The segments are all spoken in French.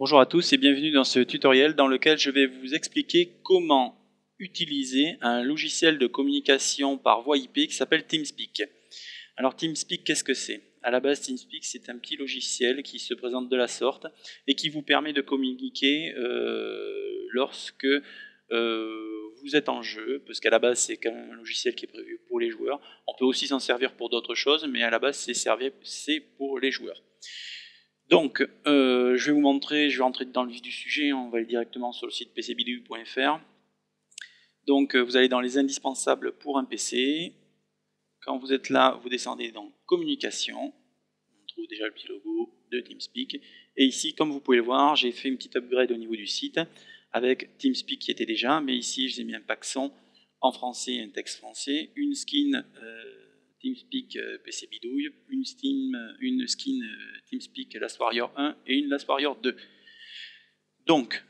Bonjour à tous et bienvenue dans ce tutoriel dans lequel je vais vous expliquer comment utiliser un logiciel de communication par voie IP qui s'appelle TeamSpeak. Alors TeamSpeak, qu'est-ce que c'est? À la base, TeamSpeak, c'est un petit logiciel qui se présente de la sorte et qui vous permet de communiquer lorsque vous êtes en jeu, parce qu'à la base, c'est quand même un logiciel qui est prévu pour les joueurs. On peut aussi s'en servir pour d'autres choses, mais à la base, c'est pour les joueurs. Donc, je vais vous montrer, je vais rentrer dans le vif du sujet, on va aller directement sur le site pcbdu.fr. Donc, vous allez dans les indispensables pour un PC. Quand vous êtes là, vous descendez dans Communication. On trouve déjà le petit logo de TeamSpeak. Et ici, comme vous pouvez le voir, j'ai fait une petite upgrade au niveau du site avec TeamSpeak qui était déjà, mais ici, j'ai mis un pack son en français et un texte français, une skin TeamSpeak PC Bidouille, une skin TeamSpeak Last Warrior 1 et une Last Warrior 2. Donc,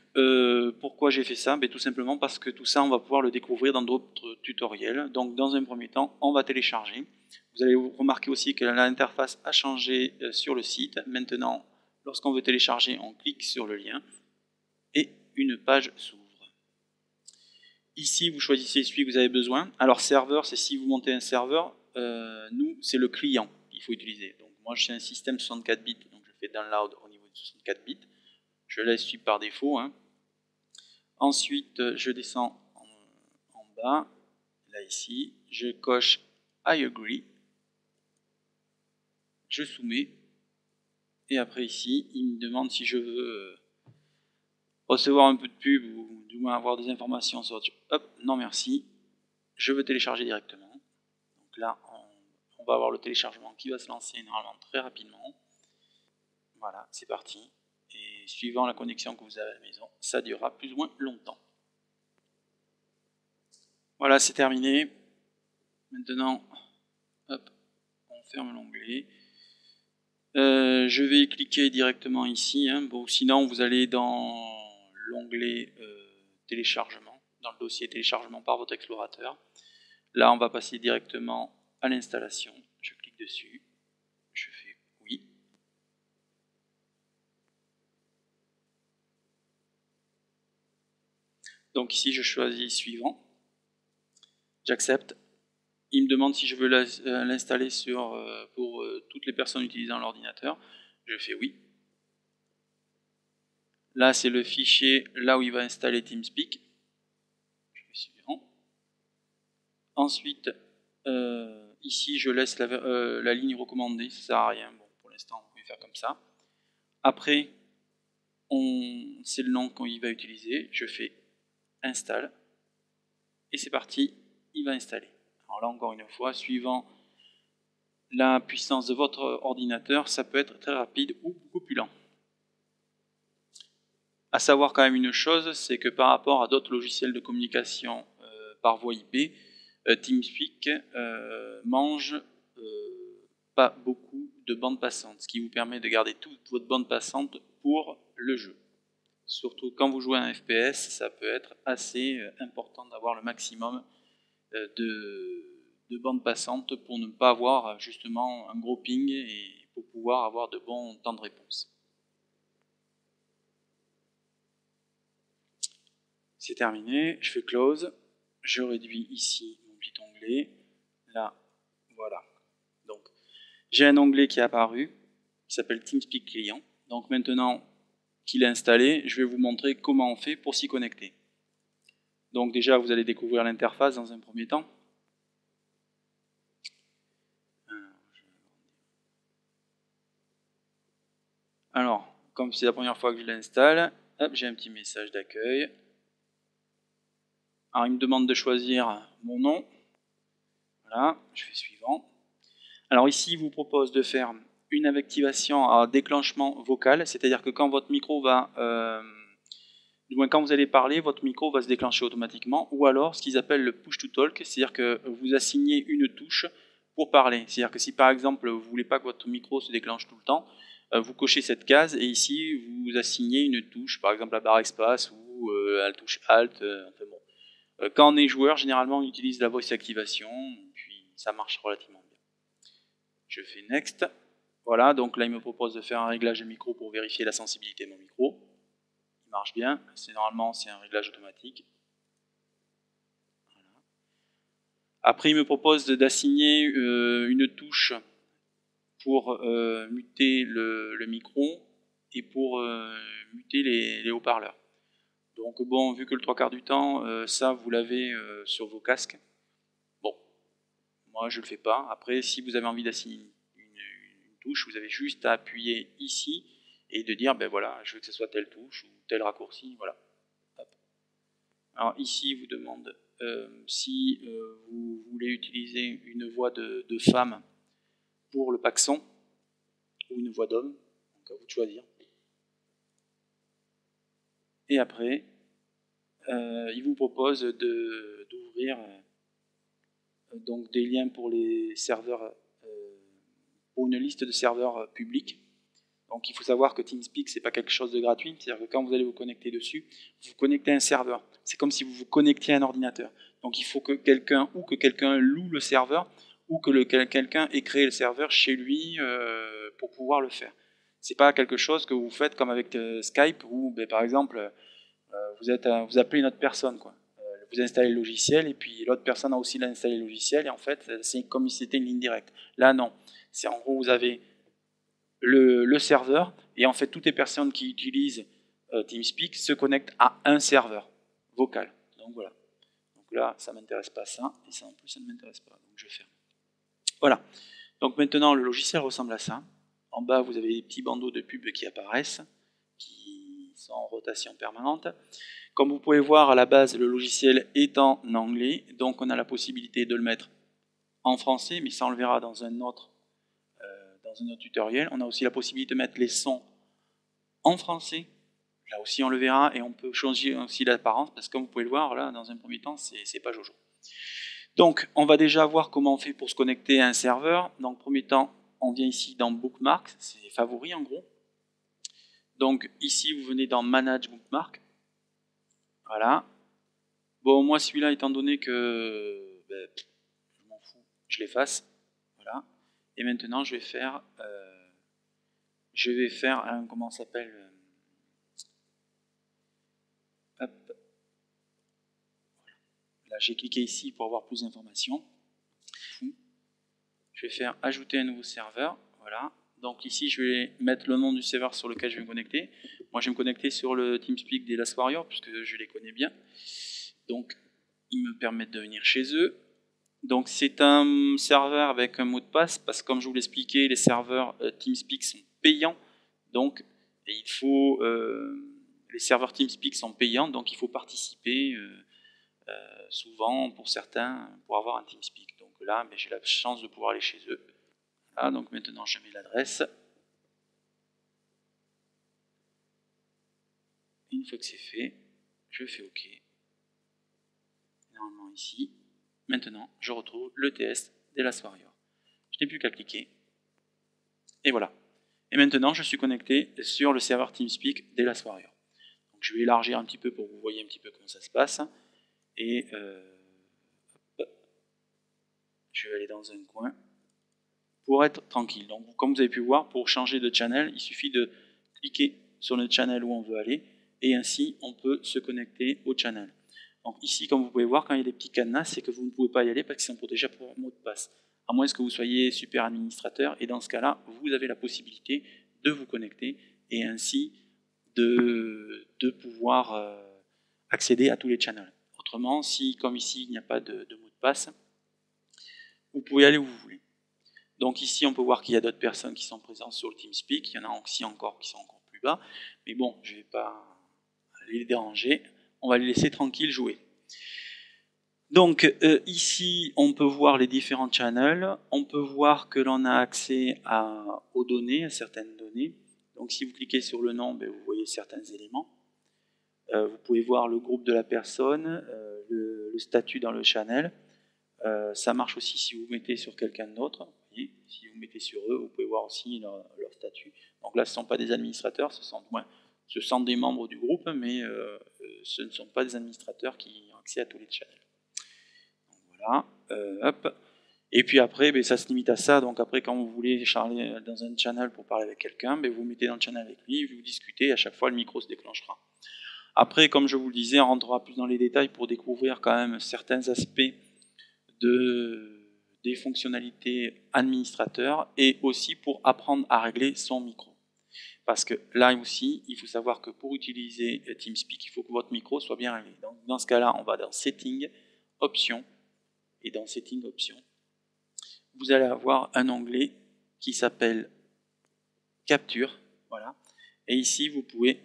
pourquoi j'ai fait ça? Tout simplement parce que tout ça, on va pouvoir le découvrir dans d'autres tutoriels. Donc, dans un premier temps, on va télécharger. Vous allez remarquer aussi que l'interface a changé sur le site. Maintenant, lorsqu'on veut télécharger, on clique sur le lien et une page s'ouvre. Ici, vous choisissez celui que vous avez besoin. Alors, serveur, c'est si vous montez un serveur. Nous, c'est le client qu'il faut utiliser. Donc, moi, j'ai un système 64 bits, donc je fais download au niveau de 64 bits. Je laisse suivre par défaut. Ensuite, je descends en bas, là ici, je coche I agree, je soumets, et après ici, il me demande si je veux recevoir un peu de pub ou du moins avoir des informations sur... Hop, non merci, je veux télécharger directement. Donc là, on va avoir le téléchargement qui va se lancer normalement très rapidement. Voilà, c'est parti. Et suivant la connexion que vous avez à la maison, ça durera plus ou moins longtemps. Voilà, c'est terminé. Maintenant, hop, on ferme l'onglet. Je vais cliquer directement ici. Bon, sinon, vous allez dans l'onglet téléchargement, dans le dossier téléchargement par votre explorateur. Là, on va passer directement à l'installation. Je clique dessus. Je fais oui. Donc ici, je choisis suivant. J'accepte. Il me demande si je veux l'installer pour toutes les personnes utilisant l'ordinateur. Je fais oui. Là, c'est le fichier là où il va installer TeamSpeak. Je fais suivant. Ensuite, ici, je laisse la ligne recommandée. Ça ne sert à rien. Bon, pour l'instant, on peut faire comme ça. Après, c'est le nom qu'il va utiliser. Je fais install. Et c'est parti, il va installer. Alors là, encore une fois, suivant la puissance de votre ordinateur, ça peut être très rapide ou beaucoup plus lent. À savoir quand même une chose, c'est que par rapport à d'autres logiciels de communication par voie IP, TeamSpeak mange pas beaucoup de bande passante, ce qui vous permet de garder toute votre bande passante pour le jeu. Surtout quand vous jouez à un FPS, ça peut être assez important d'avoir le maximum de bande passante pour ne pas avoir justement un gros ping et pour pouvoir avoir de bons temps de réponse. C'est terminé, je fais close, je réduis ici mon petit onglet, là, voilà. Donc, j'ai un onglet qui est apparu, qui s'appelle TeamSpeak Client. Donc maintenant qu'il est installé, je vais vous montrer comment on fait pour s'y connecter. Donc déjà, vous allez découvrir l'interface dans un premier temps. Alors, comme c'est la première fois que je l'installe, j'ai un petit message d'accueil. Alors, il me demande de choisir mon nom. Voilà, je fais suivant. Alors ici, il vous propose de faire une activation à déclenchement vocal, c'est-à-dire que quand votre micro va... du moins quand vous allez parler, votre micro va se déclencher automatiquement, ou alors ce qu'ils appellent le push to talk, c'est-à-dire que vous assignez une touche pour parler. C'est-à-dire que si par exemple vous ne voulez pas que votre micro se déclenche tout le temps, vous cochez cette case et ici vous assignez une touche, par exemple la barre espace ou la touche Alt. Enfin bon. Quand on est joueur, généralement on utilise la voice activation, puis ça marche relativement bien. Je fais Next. Voilà, donc là il me propose de faire un réglage de micro pour vérifier la sensibilité de mon micro. il marche bien. Normalement, c'est un réglage automatique. Voilà. Après, il me propose d'assigner une touche pour muter le micro et pour muter les haut-parleurs. Donc bon, vu que le 3/4 du temps, ça vous l'avez sur vos casques. Bon, moi je le fais pas. Après, si vous avez envie d'assigner une touche, vous avez juste à appuyer ici et de dire, ben voilà, je veux que ce soit telle touche ou tel raccourci, voilà. Hop. Alors ici, il vous demande si vous voulez utiliser une voix de femme pour le pack son ou une voix d'homme, donc à vous de choisir. Et après, il vous propose d'ouvrir donc des liens pour les serveurs, pour une liste de serveurs publics. Donc il faut savoir que TeamSpeak, c'est pas quelque chose de gratuit, c'est-à-dire que quand vous allez vous connecter dessus, vous connectez à un serveur. C'est comme si vous vous connectiez à un ordinateur. Donc il faut que quelqu'un loue le serveur ou que quelqu'un ait créé le serveur chez lui pour pouvoir le faire. C'est pas quelque chose que vous faites comme avec Skype où, par exemple, vous appelez une autre personne, quoi. Vous installez le logiciel et puis l'autre personne a aussi installé le logiciel et en fait c'est comme si c'était une ligne directe. Là non, c'est en gros vous avez le serveur et en fait toutes les personnes qui utilisent TeamSpeak se connectent à un serveur vocal. Donc voilà. Donc là ça m'intéresse pas ça et ça en plus ça ne m'intéresse pas. Donc je ferme. Voilà. Donc maintenant le logiciel ressemble à ça. En bas vous avez des petits bandeaux de pub qui apparaissent, qui sont en rotation permanente. Comme vous pouvez voir, à la base, le logiciel est en anglais, donc on a la possibilité de le mettre en français, mais ça on le verra dans un autre tutoriel. On a aussi la possibilité de mettre les sons en français, là aussi on le verra, et on peut changer aussi l'apparence, parce que comme vous pouvez le voir, là, dans un premier temps, c'est pas jojo. Donc, on va déjà voir comment on fait pour se connecter à un serveur. Dans le premier temps, on vient ici dans Bookmarks, c'est favoris en gros. Donc ici, vous venez dans Manage Bookmark. Voilà. Bon, moi, celui-là, étant donné que je m'en fous, je l'efface. Voilà. Et maintenant, je vais faire un, comment ça s'appelle hop. Là, j'ai cliqué ici pour avoir plus d'informations. Je vais faire ajouter un nouveau serveur. Voilà. Donc ici, je vais mettre le nom du serveur sur lequel je vais me connecter. Moi, je vais me connecter sur le TeamSpeak des Last Warrior, puisque je les connais bien. Donc, ils me permettent de venir chez eux. Donc, c'est un serveur avec un mot de passe, parce que comme je vous l'expliquais, les serveurs TeamSpeak sont payants. Donc, il faut, les serveurs TeamSpeak sont payants, donc il faut participer souvent pour certains pour avoir un TeamSpeak. Donc là, j'ai la chance de pouvoir aller chez eux. Voilà, donc maintenant je mets l'adresse. Une fois que c'est fait, je fais OK. Normalement ici. Maintenant, je retrouve le TS des Last Warrior. Je n'ai plus qu'à cliquer. Et voilà. Et maintenant, je suis connecté sur le serveur TeamSpeak des Last Warrior. Donc, je vais élargir un petit peu pour que vous voyez un petit peu comment ça se passe. Et je vais aller dans un coin pour être tranquille. Donc, comme vous avez pu voir, pour changer de channel, il suffit de cliquer sur le channel où on veut aller et ainsi on peut se connecter au channel. Donc ici, comme vous pouvez voir, quand il y a des petits cadenas, c'est que vous ne pouvez pas y aller parce qu'ils sont protégés par mot de passe. À moins que vous soyez super administrateur et dans ce cas-là, vous avez la possibilité de vous connecter et ainsi de pouvoir accéder à tous les channels. Autrement, si comme ici, il n'y a pas de mot de passe, vous pouvez aller où vous voulez. Donc ici, on peut voir qu'il y a d'autres personnes qui sont présentes sur le TeamSpeak. Il y en a aussi encore qui sont encore plus bas. Mais bon, je ne vais pas les déranger. On va les laisser tranquilles jouer. Donc ici, on peut voir les différents channels. On peut voir que l'on a accès aux données, à certaines données. Donc si vous cliquez sur le nom, vous voyez certains éléments. Vous pouvez voir le groupe de la personne, le statut dans le channel. Ça marche aussi si vous mettez sur quelqu'un d'autre. Si vous mettez sur eux, vous pouvez voir aussi leur statut. Donc là, ce ne sont pas des administrateurs, ce sont des membres du groupe, mais ce ne sont pas des administrateurs qui ont accès à tous les channels. Donc voilà, hop. Et puis après, ça se limite à ça. Donc après, quand vous voulez charger dans un channel pour parler avec quelqu'un, vous mettez dans le channel avec lui, vous discutez, et à chaque fois le micro se déclenchera. Après, comme je vous le disais, on rentrera plus dans les détails pour découvrir quand même certains aspects des fonctionnalités administrateurs et aussi pour apprendre à régler son micro. Parce que là aussi, il faut savoir que pour utiliser TeamSpeak, il faut que votre micro soit bien réglé. Donc, dans ce cas-là, on va dans Settings, Options, et dans Settings, Options, vous allez avoir un onglet qui s'appelle Capture. Voilà. Et ici, vous pouvez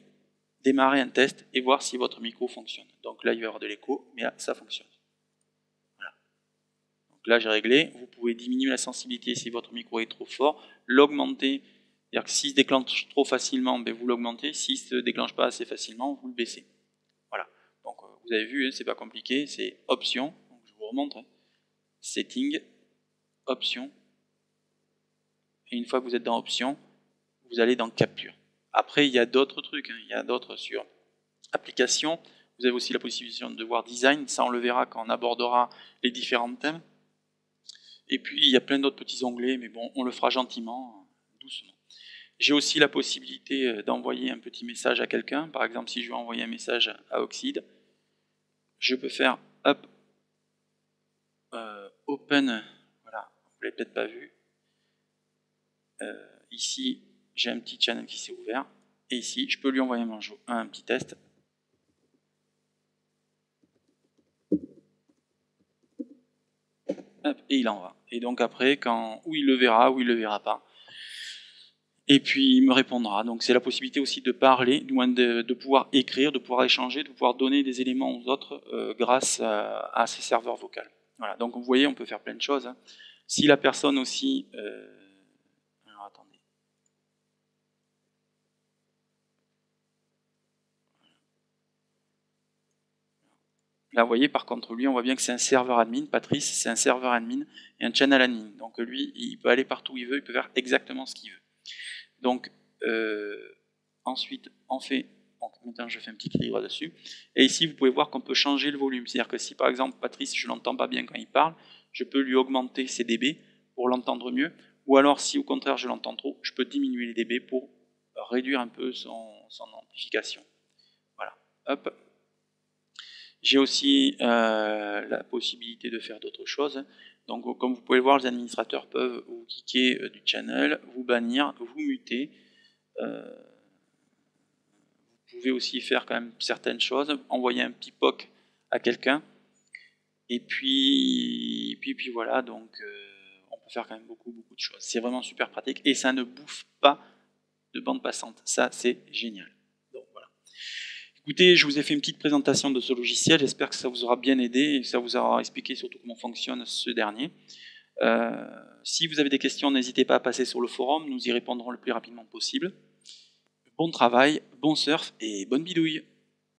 démarrer un test et voir si votre micro fonctionne. Donc là, il va y avoir de l'écho, mais là, ça fonctionne. Voilà. Donc là, j'ai réglé. Vous pouvez diminuer la sensibilité si votre micro est trop fort, l'augmenter. C'est-à-dire que s'il se déclenche trop facilement, ben vous l'augmentez. S'il ne se déclenche pas assez facilement, vous le baissez. Voilà. Donc vous avez vu, c'est pas compliqué. C'est Options. Donc, je vous remontre. Setting, Options. Et une fois que vous êtes dans Options, vous allez dans Capture. Après, il y a d'autres trucs. Il y a d'autres sur Applications. Vous avez aussi la possibilité de voir Design. Ça, on le verra quand on abordera les différents thèmes. Et puis, il y a plein d'autres petits onglets, mais bon, on le fera gentiment, doucement. J'ai aussi la possibilité d'envoyer un petit message à quelqu'un. Par exemple, si je veux envoyer un message à Oxide, je peux faire up, open, voilà, vous ne l'avez peut-être pas vu. Ici, j'ai un petit channel qui s'est ouvert. Et ici, je peux lui envoyer un petit test. Hop, et il en va. Et donc après, où il le verra, où il le verra pas. Et puis il me répondra. Donc c'est la possibilité aussi de parler, du moins de pouvoir écrire, de pouvoir échanger, de pouvoir donner des éléments aux autres grâce à ces serveurs vocaux. Voilà. Donc vous voyez, on peut faire plein de choses. Hein. Si la personne aussi... alors attendez. Là, vous voyez, par contre, lui, on voit bien que c'est un serveur admin. Patrice, c'est un serveur admin et un channel admin. Donc lui, il peut aller partout où il veut, il peut faire exactement ce qu'il veut. Donc, ensuite, on fait... Donc, maintenant, je fais un petit clic dessus. Et ici, vous pouvez voir qu'on peut changer le volume. C'est-à-dire que si, par exemple, Patrice, je ne l'entends pas bien quand il parle, je peux lui augmenter ses dB pour l'entendre mieux. Ou alors, si au contraire, je l'entends trop, je peux diminuer les dB pour réduire un peu son amplification. Voilà. Hop. J'ai aussi la possibilité de faire d'autres choses. Donc, comme vous pouvez le voir, les administrateurs peuvent vous kicker du channel, vous bannir, vous muter. Vous pouvez aussi faire quand même certaines choses, envoyer un petit POC à quelqu'un. Et puis voilà, donc on peut faire quand même beaucoup de choses. C'est vraiment super pratique et ça ne bouffe pas de bande passante. Ça, c'est génial. Donc voilà. Écoutez, je vous ai fait une petite présentation de ce logiciel. J'espère que ça vous aura bien aidé et que ça vous aura expliqué surtout comment fonctionne ce dernier. Si vous avez des questions, n'hésitez pas à passer sur le forum. Nous y répondrons le plus rapidement possible. Bon travail, bon surf et bonne bidouille!